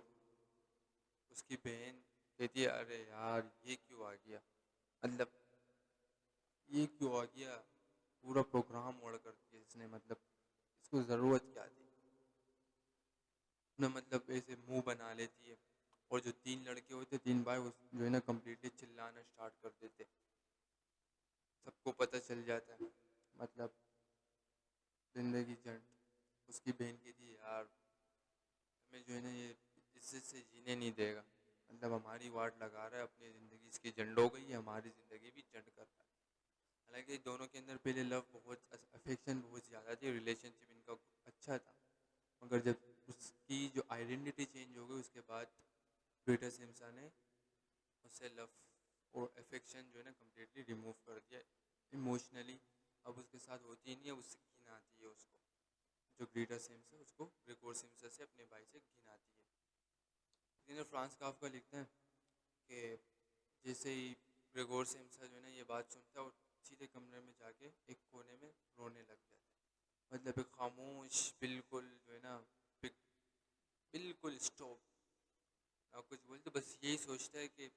اس کی بہن کہتی ہے ارے یار یہ کیوں آ گیا, مطلب یہ کیوں آ گیا, پورا پروگرام موڑ کر دیا اس نے, مطلب اس کو ضرورت کیا تھی. نہ مطلب ایسے منہ بنا لیتی ہے. اور جو 3 لڑکے ہوتے 3 بھائی جو ہے نا کمپلیٹلی چلانا اسٹارٹ کر دیتے. سب کو پتہ چل جاتا ہے, مطلب زندگی جنٹ. اس کی بہن کی تھی یار ہمیں جو ہے نا یہ عزت سے جینے نہیں دے گا, مطلب ہماری واٹ لگا رہا ہے, اپنی زندگی اس کی جنڈ ہو گئی ہے, ہماری زندگی بھی جنڈ کر رہا ہے. حالانکہ دونوں کے اندر پہلے لو بہت, افیکشن بہت زیادہ تھی, ریلیشن شپ ان کا اچھا تھا. مگر جب اس کی جو آئیڈینٹی چینج ہو گئی اس کے بعد گریٹا سمسا نے اس سے لو اور افیکشن جو ہے نا کمپلیٹلی ریموو کر دیا ایموشنلی. اب اس کے ساتھ ہوتی ہی نہیں ہے, اس سے گھن آتی ہے اس کو. جو گریٹا سیمسا اس کو گریگور سیمسا سے اپنے بھائی سے گھن آتی ہے. لیکن فرانس کافکا لکھتے ہیں کہ جیسے ہی گریگور سیمسا جو ہے نا یہ بات سنتا ہے اور سیدھے کمرے میں جا کے ایک کونے میں رونے لگ جاتا ہے. مطلب ایک خاموش بالکل جو ہے نا بالکل اسٹاپ, آپ کچھ بولتے بس یہی سوچتا ہے کہ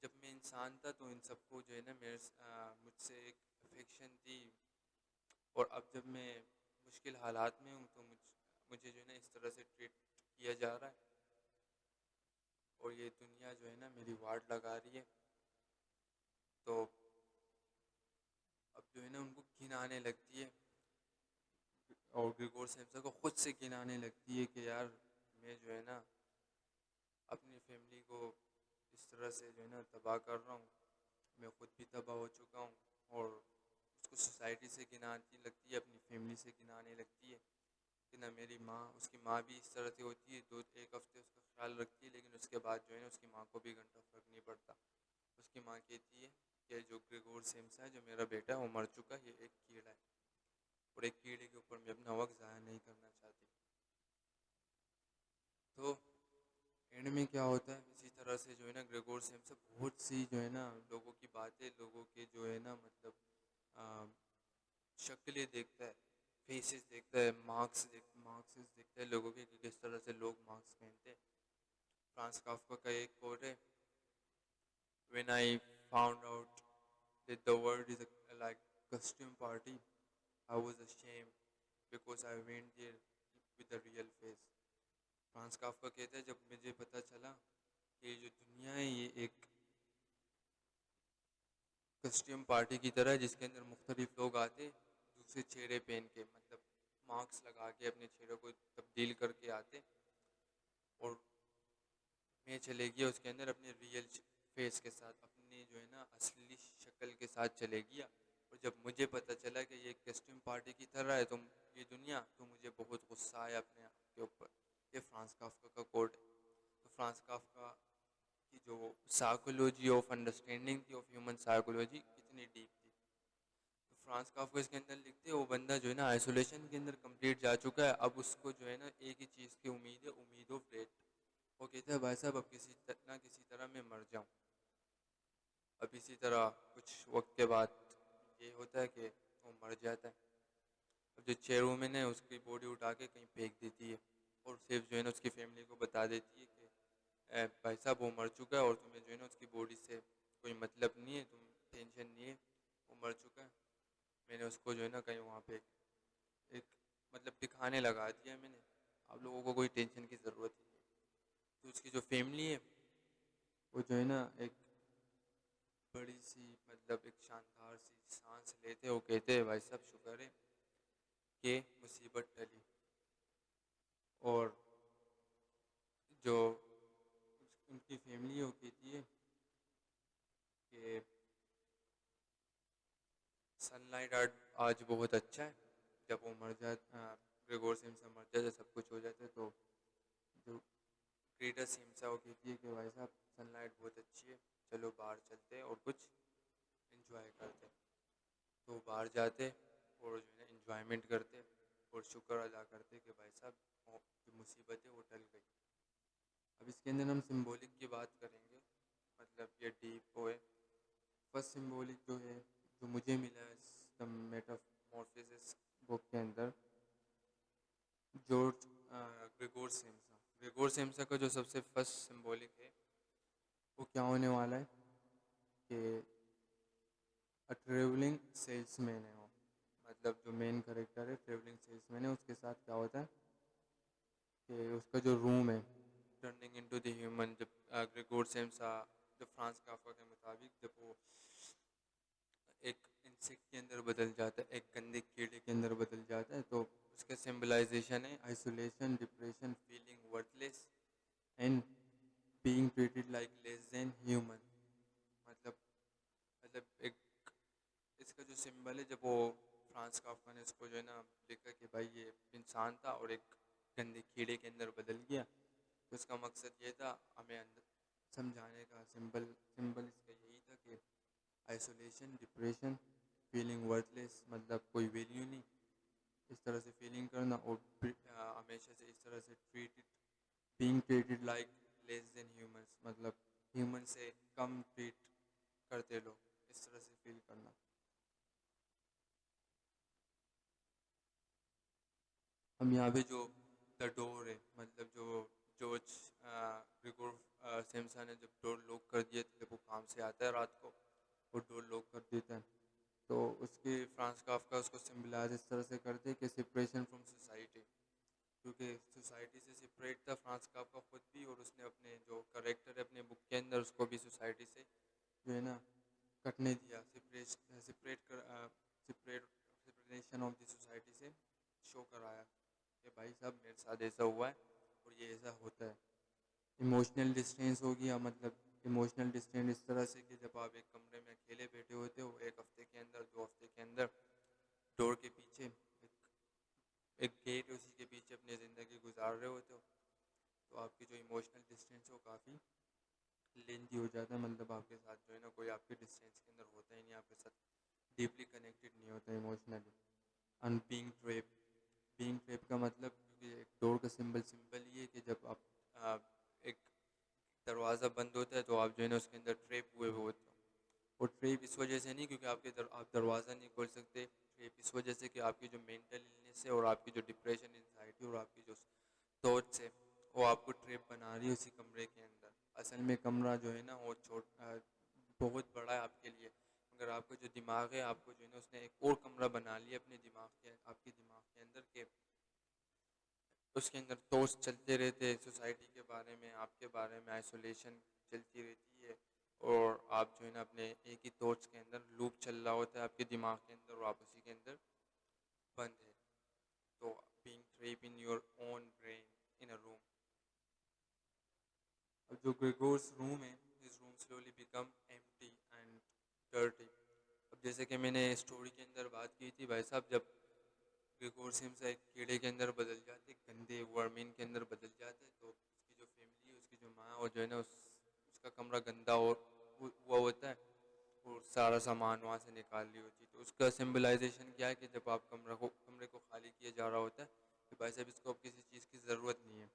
جب میں انسان تھا تو ان سب کو جو ہے نا مجھ سے ایک افیکشن تھی, اور اب جب میں مشکل حالات میں ہوں تو مجھے جو ہے نا اس طرح سے ٹریٹ کیا جا رہا ہے, اور یہ دنیا جو ہے نا میری واٹ لگا رہی ہے. تو اب جو ہے نا ان کو گھن آنے لگتی ہے, اور گریگور سیمسا کو خود سے گھن آنے لگتی ہے کہ یار میں جو ہے نا اپنی فیملی کو اس طرح سے جو ہے نا تباہ کر رہا ہوں, میں خود بھی تباہ ہو چکا ہوں. اور اس کو سوسائٹی سے گھن آنے لگتی ہے, اپنی فیملی سے گھن آنے لگتی ہے کہ نہ میری ماں, اس کی ماں بھی اس طرح سے ہوتی ہے, 1 ہفتے اس کا خیال رکھتی ہے, لیکن اس کے بعد جو ہے نا اس کی ماں کو بھی گھنٹہ فرق نہیں پڑتا. اس کی ماں کہتی ہے کہ جو گریگور سیمسا ہے جو میرا بیٹا ہے وہ مر چکا ہے, یہ ایک کیڑا ہے, اور ایک کیڑے کے اوپر میں اپنا وقت ضائع نہیں کرنا چاہتی. تو اینڈ میں کیا ہوتا ہے, اسی طرح سے جو ہے نا گریگور سیمسا بہت سی جو ہے نا لوگوں کی باتیں, لوگوں کے جو ہے نا مطلب شکلیں دیکھتا ہے, فیسز دیکھتا ہے, مارکس دیکھتا ہے لوگوں کے کہ کس طرح سے لوگ مارکس پہنتے ہیں. فرانس کافکا کا ایک کوٹ ہے, when I found out that the world is like costume party, I was ashamed because I went there with a real face. France کافکا کہتا ہے جب مجھے پتہ چلا کہ یہ جو دنیا ہے یہ ایک کسٹیم پارٹی کی طرح ہے, جس کے اندر مختلف لوگ آتے دوسرے چہرے پہن کے, مطلب مارکس لگا کے اپنے چہرے کو تبدیل کر کے آتے, اور میں چلے گیا اس کے اندر اپنے ریئل فیس کے ساتھ, اپنی جو ہے نا اصلی شکل کے ساتھ چلے گیا. اور جب مجھے پتہ چلا کہ یہ ایک کسٹیم پارٹی کی طرح ہے تو یہ دنیا, تو مجھے بہت غصہ آیا اپنے آپ کے اوپر. یہ فرانس کافکا کا کوٹ ہے. تو فرانس کافکا کی جو سائیکولوجی آف انڈرسٹینڈنگ تھی آف ہیومن سائیکولوجی کتنی ڈیپ تھی. تو فرانس کافکا اس کے اندر لکھتے ہیں وہ بندہ جو ہے نا آئسولیشن کے اندر کمپلیٹ جا چکا ہے, اب اس کو جو ہے نا ایک ہی چیز کی امید ہے, امید آف ڈیتھ. وہ کہتے ہیں بھائی صاحب اب کسی طرح میں مر جاؤں. اب اسی طرح کچھ وقت کے بعد یہ ہوتا ہے کہ وہ مر جاتا ہے. اب جو چیئرمین ہے اس کی باڈی اٹھا کے کہیں پھینک دیتی ہے, اور صرف جو ہے نا اس کی فیملی کو بتا دیتی ہے کہ بھائی صاحب وہ مر چکا ہے اور تمہیں جو ہے نا اس کی باڈی سے کوئی مطلب نہیں ہے، تم ٹینشن نہیں ہے، وہ مر چکا ہے. میں نے اس کو جو ہے نا کہیں وہاں پہ ایک مطلب دکھانے لگا دیا میں نے. آپ لوگوں کو کوئی ٹینشن کی ضرورت نہیں ہے. تو اس کی جو فیملی ہے وہ جو ہے نا ایک بڑی سی مطلب ایک شاندار سی سانس لیتے، وہ کہتے ہیں بھائی صاحب شکر ہے کہ مصیبت ٹلی. اور جو ان کی فیملی ہے وہ کہتی ہے کہ سن لائٹ آج بہت اچھا ہے. جب وہ مر جاتا، گریگور سمسا مر جاتا، سب کچھ ہو جاتا ہے، تو جو گریٹر سمسا وہ کہتی ہے کہ بھائی صاحب سن لائٹ بہت اچھی ہے، چلو باہر چلتے ہیں اور کچھ انجوائے کرتے. تو باہر جاتے اور جو ہے نا انجوائمنٹ کرتے اور شکر ادا کرتے کہ بھائی صاحب جو مصیبت ہے وہ ٹل گئی. اب اس کے اندر ہم سمبولک کی بات کریں گے، مطلب یہ ڈیپ وہ ہے. فرسٹ سمبولک جو ہے جو مجھے ملا ہے دا میٹامورفوسس بک کے اندر، جارج گریگور سیمسا کا جو سب سے فرسٹ سمبولک ہے وہ کیا ہونے والا ہے کہ ٹریولنگ سیلس مین ہے. وہ مطلب جو مین کریکٹر ہے ٹریولنگ سیلس مین ہے، اس کے ساتھ کیا ہوتا ہے کہ اس کا جو روم ہے ٹرننگ انٹو دی ہیومن، جب گریگور سیمسا جو فرانس کافکا کے مطابق جب وہ ایک انسیکٹ کے اندر بدل جاتا ہے، ایک گندے کیڑے کے اندر بدل جاتا ہے، تو اس کا سمبلائزیشن ہے isolation, depression, feeling worthless and being treated like less than human. مطلب ایک اس کا جو سمبل ہے، جب وہ فرانس کافکا نے اس کو جو ہے نا لکھا کہ بھائی یہ انسان تھا اور ایک گندے کیڑے کے اندر بدل گیا، تو اس کا مقصد یہ تھا ہمیں اندر سمجھانے کا. سمبل اس کا یہی تھا کہ آئسولیشن، ڈپریشن، فیلنگ ورتھ لیس، مطلب کوئی ویلیو نہیں، اس طرح سے فیلنگ کرنا، اور ہمیشہ سے اس طرح سے بینگ ٹریٹڈ لائک لیس دین ہیومنس، مطلب ہیومن سے کم ٹریٹ کرتے لوگ، اس طرح سے فیل کرنا. ہم یہاں پہ جو دا ڈور ہے، مطلب جو جارج گریگور سیمسا نے جب ڈور لوک کر دیے تھے، جب وہ کام سے آتا ہے رات کو وہ ڈور لوک کر دیتا ہے، تو اس کی فرانس کافکا اس کو سمبلائز اس طرح سے کرتے کہ سپریشن فرام سوسائٹی، کیونکہ سوسائٹی سے سپریٹ تھا فرانس کافکا خود بھی، اور اس نے اپنے جو کریکٹر ہے اپنے بک کے اندر اس کو بھی سوسائٹی سے جو ہے نا کٹنے دیا، سپریشن آف دی سوسائٹی سے شو کرایا کہ بھائی صاحب میرے ساتھ ایسا ہوا ہے اور یہ ایسا ہوتا ہے. ایموشنل ڈسٹینس ہو گیا، مطلب ایموشنل ڈسٹینس اس طرح سے کہ جب آپ ایک کمرے میں اکیلے بیٹھے ہوتے ہو، ایک ہفتے کے اندر، 2 ہفتے کے اندر، ڈور کے پیچھے ایک گیٹ، اسی کے پیچھے اپنی زندگی گزار رہے ہوتے ہو، تو آپ کی جو ایموشنل ڈسٹینس ہے وہ کافی لینتھی ہو جاتا ہے. مطلب آپ کے ساتھ جو ہے نا کوئی آپ کے ڈسٹینس کے اندر ہوتا ہی نہیں، آپ کے ساتھ ڈیپلی کنیکٹڈ نہیں ہوتا ایموشنلی. ان بینگ ٹریپ کا مطلب، کیونکہ ایک ڈور کا سمبل یہ ہے کہ جب آپ ایک دروازہ بند ہوتا ہے تو آپ جو ہے نا اس کے اندر ٹریپ ہوئے ہوتے ہو. اور ٹریپ اس وجہ سے نہیں کیونکہ آپ دروازہ نہیں کھول سکتے، ٹریپ اس وجہ سے کہ آپ کی جو مینٹل النیس ہے اور آپ کی جو ڈپریشن، انزائٹی اور آپ کی جو تھاٹس ہے وہ آپ کو ٹریپ بنا رہی ہے اسی کمرے کے اندر. اصل میں کمرہ جو ہے نا وہ بہت بڑا ہے آپ کے لیے، مگر آپ کا جو دماغ ہے آپ کو جو ہے نا اس نے ایک اور کمرہ بنا لیا اپنے دماغ کے، آپ کے دماغ کے اندر، کہ اس کے اندر تھاٹس چلتے رہتے ہیں سوسائٹی کے بارے میں، آپ کے بارے میں، آئسولیشن چلتی رہتی ہے، اور آپ جو ہے نا اپنے ایک ہی تھاٹس کے اندر لوپ چل رہا ہوتا ہے آپ کے دماغ کے اندر، اور آپ اسی کے اندر بند ہے. تو being trapped in your own brain in a room. اب جو گریگورس روم ہے، this room slowly became empty and dirty. اب جیسے کہ میں نے اسٹوری کے اندر بات کی تھی بھائی صاحب، جب گریگور سمسا ایک کیڑے کے اندر بدل جاتے، گندے ورمین کے اندر بدل جاتے، تو اس کی جو فیملی ہے، اس کی جو ماں، اور جو ہے نا اس کا کمرہ گندا اور ہوا ہوتا ہے، اور سارا سامان وہاں سے نکال لی ہوتی ہے. تو اس کا سمبلائزیشن کیا ہے کہ جب آپ کمرے کو خالی کیا جا رہا ہوتا ہے کہ بھائی صاحب اس کو اب کسی چیز کی ضرورت نہیں ہے.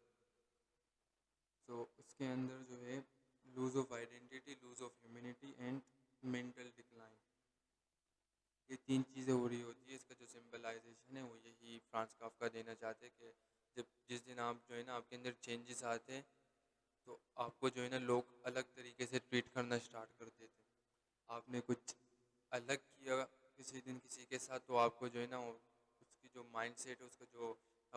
سو اس کے اندر جو ہے loss of identity, loss of humanity and mental decline, یہ 3 چیزیں ہو رہی ہوتی ہے. اس کا جو سمبلائزیشن ہے وہ یہی فرانس کافکا دینا چاہتے کہ جس دن آپ جو ہے نا آپ کے اندر چینجز آتے ہیں تو آپ کو جو ہے نا لوگ الگ طریقے سے ٹریٹ کرنا اسٹارٹ کر دیتے ہیں. آپ نے کچھ الگ کیا کسی دن کسی کے ساتھ تو آپ کو جو ہے نا اس کی جو مائنڈ سیٹ ہے اس کا جو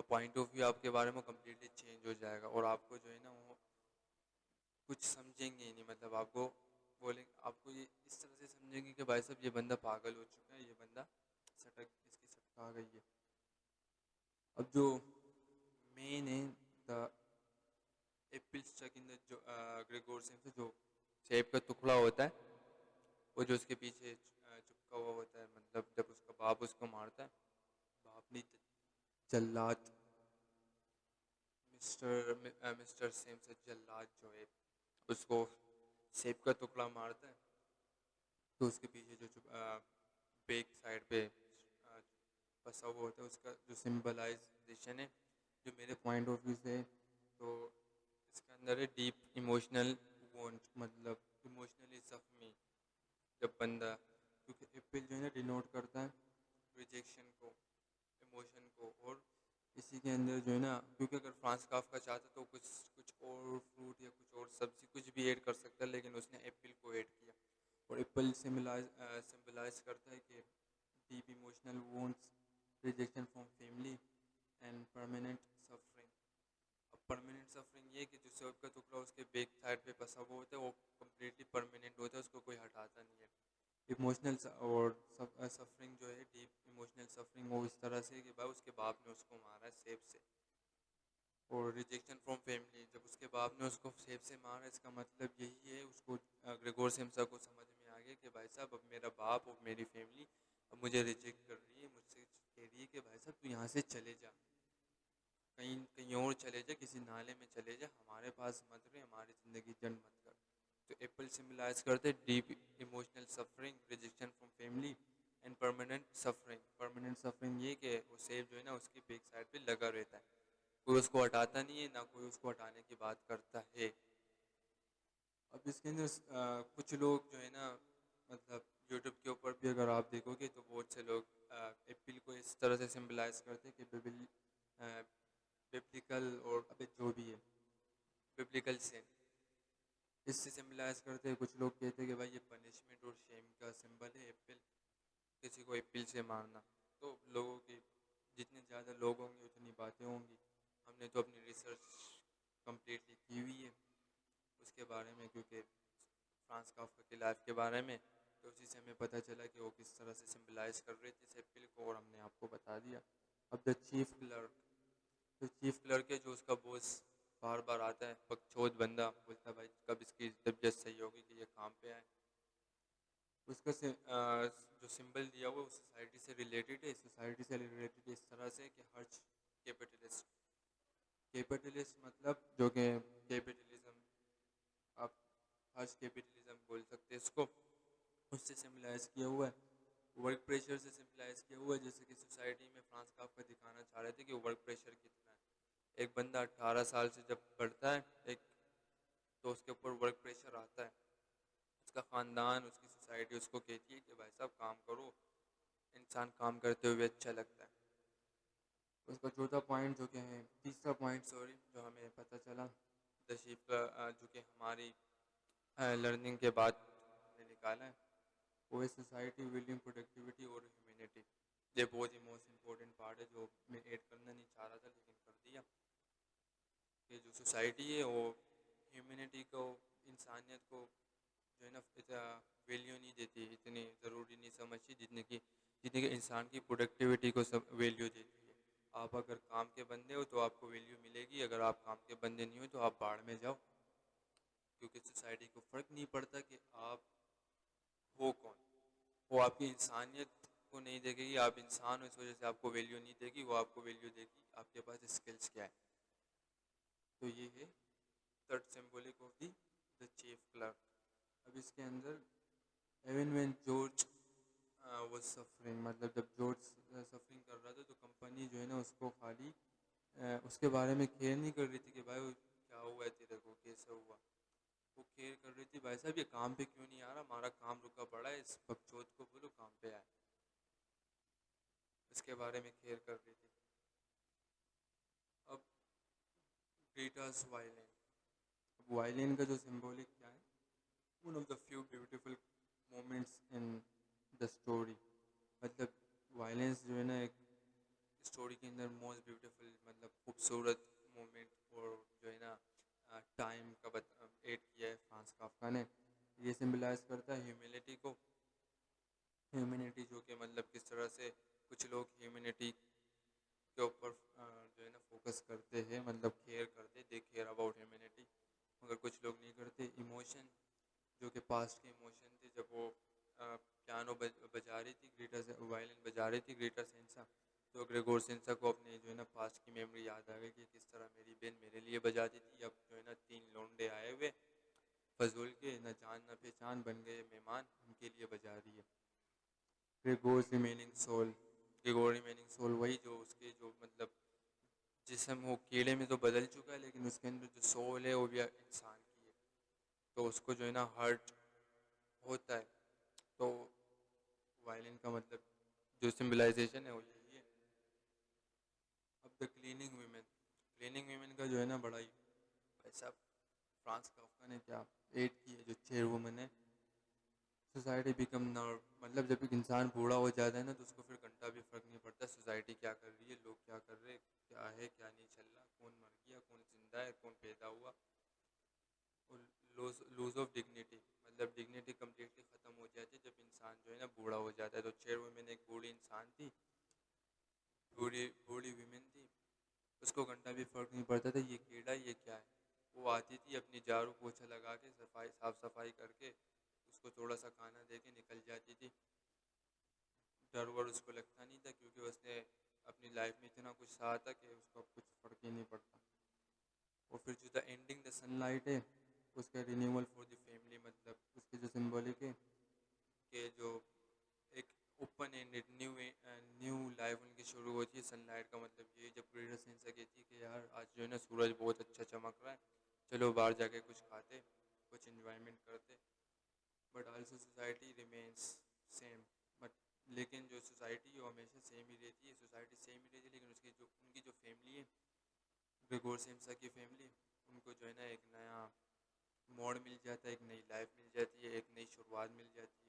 پوائنٹ آف ویو آپ کے بارے میں کمپلیٹلی چینج ہو جائے گا, اور آپ کو جو ہے نا وہ کچھ سمجھیں گے ہی نہیں. مطلب آپ کو بولیں آپ کو یہ اس طرح سے سمجھیں گے کہ بھائی صاحب یہ بندہ پاگل ہو چکا ہے, یہ بندہ سٹک اس کی سٹک آ گئی ہے. اب جو مین ہے دا ایپل اسٹک ان جو گریگور سے جو سیب کا ٹکڑا ہوتا ہے وہ جو اس کے پیچھے چپکا ہوا ہوتا ہے, مطلب جب اس کا باپ اس کو مارتا ہے, باپ نہیں جلاد مسٹر سیم سے جلاد جو ہے اس کو سیب کا ٹکڑا مارتا ہے, تو اس کے پیچھے جو بیک سائڈ پہ پسا ہوا ہوتا ہے اس کا جو سمبلائزیشن ہے جو میرے پوائنٹ آف ویو سے, تو اس کے اندر ہے ڈیپ ایموشنل وونٹ, مطلب ایموشنلی زخمی جب بندہ, کیونکہ ایپل جو ہے نا ڈینوٹ کرتا ہے ریجیکشن کو, ایموشن کو, اور اسی کے اندر جو ہے نا کیونکہ اگر فرانس کافکا چاہتا تو کچھ اور فروٹ یا کچھ اور سبزی کچھ بھی ایڈ کر سکتا ہے, لیکن اس نے ایپل کو ایڈ کیا. اور ایپل سمبلائز کرتا ہے کہ deep emotional wounds, rejection from family and permanent suffering. اب پرماننٹ سفرنگ یہ کہ جو سیب کا ٹکڑا اس کے بیک سائڈ پہ پسا ہوا ہوتا ہے وہ کمپلیٹلی پرماننٹ ہوتا ہے, اس کو کوئی ہٹاتا نہیں ہے. ایموشنل اور سفرنگ جو ہے ڈیپ ایموشنل سفرنگ وہ اس طرح سے کہ بھائی اس کے باپ نے اس کو مارا ہے سیب سے. اور ریجیکشن فرام فیملی, جب اس کے باپ نے اس کو سیب سے مارا, اس کا مطلب یہی ہے اس کو گریگور سمسا کو سمجھ میں آ گیا کہ بھائی صاحب اب میرا باپ اور میری فیملی اب مجھے ریجیکٹ کر رہی ہے, مجھ سے کہہ رہی ہے کہ بھائی صاحب تو یہاں سے چلے جا, کہیں اور چلے جا, کسی نالے میں چلے جا, ہمارے پاس مت رہے, ہماری زندگی جنگ مت کر. تو ایپل سمبلائز کرتے deep emotional suffering, rejection from family and permanent suffering. Permanent suffering یہ کہ وہ سیب جو ہے نا اس کی بیک سائڈ پہ لگا رہتا ہے, کوئی اس کو ہٹاتا نہیں ہے, نہ کوئی اس کو ہٹانے کی بات کرتا ہے. اب اس کے اندر کچھ لوگ جو ہے نا, مطلب یوٹیوب کے اوپر بھی اگر آپ دیکھو گے تو بہت سے لوگ ایپل کو اس طرح سے سمبلائز کرتے کہ ببلیکل اور ابھی جو بھی ہے ببلیکل سے اس سے سمبلائز کرتے ہیں. کچھ لوگ کہتے ہیں کہ بھائی یہ پنشمنٹ اور شیم کا سمبل ہے ایپل, کسی کو ایپل سے مارنا. تو لوگوں کی جتنے زیادہ لوگ ہوں گے اتنی باتیں ہوں گی. ہم نے تو اپنی ریسرچ کمپلیٹلی کی ہوئی ہے اس کے بارے میں, کیونکہ فرانس کافکا کی لائف کے بارے میں, تو اسی سے ہمیں پتہ چلا کہ وہ کس طرح سے سمبلائز کر رہے تھے اس ایپل کو, اور ہم نے آپ کو بتا دیا. اب دا چیف کلرک, جو چیف کلرک ہے جو اس کا باس بار بار آتا ہے, بکچود بندہ بولتا ہے بھائی کب اس کی طبیعت صحیح ہوگی کہ یہ کام پہ آئے. اس کا جو سمبل دیا ہوا وہ سوسائٹی سے ریلیٹڈ ہے, سوسائٹی سے ریلیٹڈ اس طرح سے کہ ہرچ کیپٹلسٹ. کیپٹلسٹ مطلب جو کہ کیپٹلزم, آپ ہرچ کیپٹلزم بول سکتے اس کو, اس سے سمبلائز کیا ہوا ہے. ورک پریشر سے سمبلائز کیا ہوا ہے, جیسے کہ سوسائٹی میں فرانس کافکا دکھانا چاہ رہے تھے کہ ورک پریشر کتنا ہے. ایک بندہ 18 سال سے جب بڑھتا ہے ایک, تو اس کے اوپر ورک پریشر آتا ہے. اس کا خاندان, اس کی سوسائٹی اس کو کہتی ہے کہ بھائی صاحب کام کرو, انسان کام کرتے ہوئے اچھا لگتا ہے. اس کا چوتھا پوائنٹ جو کہ ہے, تیسرا پوائنٹ سوری, جو ہمیں پتہ چلا تشریف کا جو کہ ہماری لرننگ کے بعد ہم نے نکالا ہے, وہ ہے سوسائٹی ولنگ پروڈکٹیوٹی اور ہیومینٹی. یہ بہت ہی موسٹ امپورٹنٹ پارٹ ہے جو میں ایڈ کرنا نہیں چاہ رہا تھا لیکن کر دیا, کہ جو سوسائٹی ہے وہ ہیومینٹی کو, انسانیت کو جو ہے نا ویلیو نہیں دیتی, اتنی ضروری نہیں سمجھتی جتنی کہ انسان کی پروڈکٹیوٹی کو سب ویلیو دیتی ہے. آپ اگر کام کے بندے ہو تو آپ کو ویلیو ملے گی, اگر آپ کام کے بندے نہیں ہو تو آپ بھاڑ میں جاؤ, کیونکہ سوسائٹی کو فرق نہیں پڑتا کہ آپ ہو کون. وہ آپ کی انسانیت کو نہیں دیکھے گی, آپ انسان ہو اس وجہ سے آپ کو ویلیو نہیں دے گی, وہ آپ کو ویلیو دے گی آپ کے پاس اسکلس کیا ہے. تو یہ ہے third symbolic of the the chief clerk. اب اس کے اندر ایون وین جارج وہ سفرنگ, مطلب جب جارج سفرنگ کر رہا تھا تو کمپنی جو ہے نا اس کو خالی اس کے بارے میں کیئر نہیں کر رہی تھی کہ بھائی کیا ہوا ہے تیرے کو, کیسے ہوا. وہ کیئر کر رہی تھی بھائی صاحب یہ کام پہ کیوں نہیں آ رہا, ہمارا کام رکا پڑا ہے, اس بکچود کو بولو کام پہ آئے. اس کے بارے میں کیئر کر رہی تھی. اب گریٹاز وائلنٹ, وائلن کا جو سمبولک کیا ہے، one of the few beautiful moments in the story. مطلب وائلنس جو ہے نا ایک اسٹوری کے اندر موسٹ بیوٹیفل مطلب خوبصورت مومنٹ، اور جو ہے نا ٹائم کا ایڈ کیا ہے فرانس کافکا نے. یہ سمبلائز کرتا ہے ہیومینٹی کو. ہیومینٹی جو کہ مطلب کس طرح سے کچھ لوگ ہیومینٹی کے اوپر جو ہے نا فوکس کرتے ہیں، مطلب کیئر کرتے، دے کیئر اباؤٹ ہیومینٹی، مگر کچھ لوگ نہیں کرتے. ایموشن جو کہ پاسٹ کے ایموشن تھے، جب وہ پیانو بجا رہی تھی گریٹر، وائلن بجا رہی تھی گریٹر سینسا، تو گریگور سینسا کو اپنے جو ہے نا پاسٹ کی میموری یاد آ گئی کہ کس طرح میری بہن میرے لیے بجاتی تھی. اب جو ہے نا 3 لونڈے آئے ہوئے فضول کے، نہ جان نہ پہچان، بن گئے مہمان، ان کے لیے بجا رہی ہے. Gregor's remaining soul. Gregor remaining soul وہی جو اس کے جو مطلب جسم وہ کیڑے میں تو بدل چکا ہے، لیکن اس کے اندر جو سول ہے وہ بھی انسان کی ہے. تو اس کو جو ہے نا ہرٹ ہوتا ہے. تو وائلن کا مطلب جو سمبلائزیشن ہے وہ یہی ہے. اب دا کلیننگ ویمن. کلیننگ ویمن کا جو ہے نا بڑا ہی ایسا فرانس کافکا نے کیا ایڈ کی ہے. جو چیئر وومن ہے، سوسائٹی بیکم نرو. مطلب جب ایک انسان بوڑھا ہو جاتا ہے نا تو اس کو پھر گھنٹہ بھی فرق نہیں پڑتا سوسائٹی کیا کر رہی ہے، لوگ کیا کر رہے، کیا ہے کیا نہیں چل رہا، کون مر گیا، کون زندہ ہے، کون پیدا ہوا. اور لوز آف ڈگنیٹی. مطلب ڈگنیٹی کمپلیٹلی ختم ہو جاتی ہے جب انسان جو ہے نا بوڑھا ہو جاتا ہے. تو چیئر وومن ایک بوڑھی انسان تھی، بوڑھی ویمن تھی. اس کو گھنٹہ بھی فرق نہیں پڑتا تھا یہ کیڑا یہ کیا ہے. وہ آتی تھی اپنی جھاڑو پوچھا لگا کے، صاف صفائی کر کے، اس کو تھوڑا سا کھانا دے کے نکل جاتی تھی. ڈر ور اس کو لگتا نہیں تھا، کیونکہ اس نے اپنی لائف میں اتنا کچھ سہا تھا کہ اس کو اب کچھ فرق ہی نہیں پڑتا. اور پھر جو the ending the sun light ہے، اس کا رینیول فار دی فیملی. مطلب اس کی جو سمبولک ہے کہ جو ایک اوپن اینڈیڈ نیو لائف ان کی شروع ہوتی ہے. سن لائٹ کا مطلب یہ جب گریٹر سینسا کہتی ہے کہ یار آج جو ہے نا سورج بہت اچھا چمک رہا ہے، چلو باہر جا کے کچھ کھاتے، کچھ انجوائمنٹ کرتے. But also society remains same. But لیکن جو سوسائٹی ہے وہ ہمیشہ سیم ہی رہتی ہے. سوسائٹی سیم ہی رہتی ہے، لیکن اس کی جو ان کی جو فیملی ہے، گریگور سیمسا کی فیملی، ان کو جو ہے نا ایک نیا موڑ مل جاتا ہے، ایک نئی لائف مل جاتی ہے، ایک نئی شروعات مل جاتی ہے.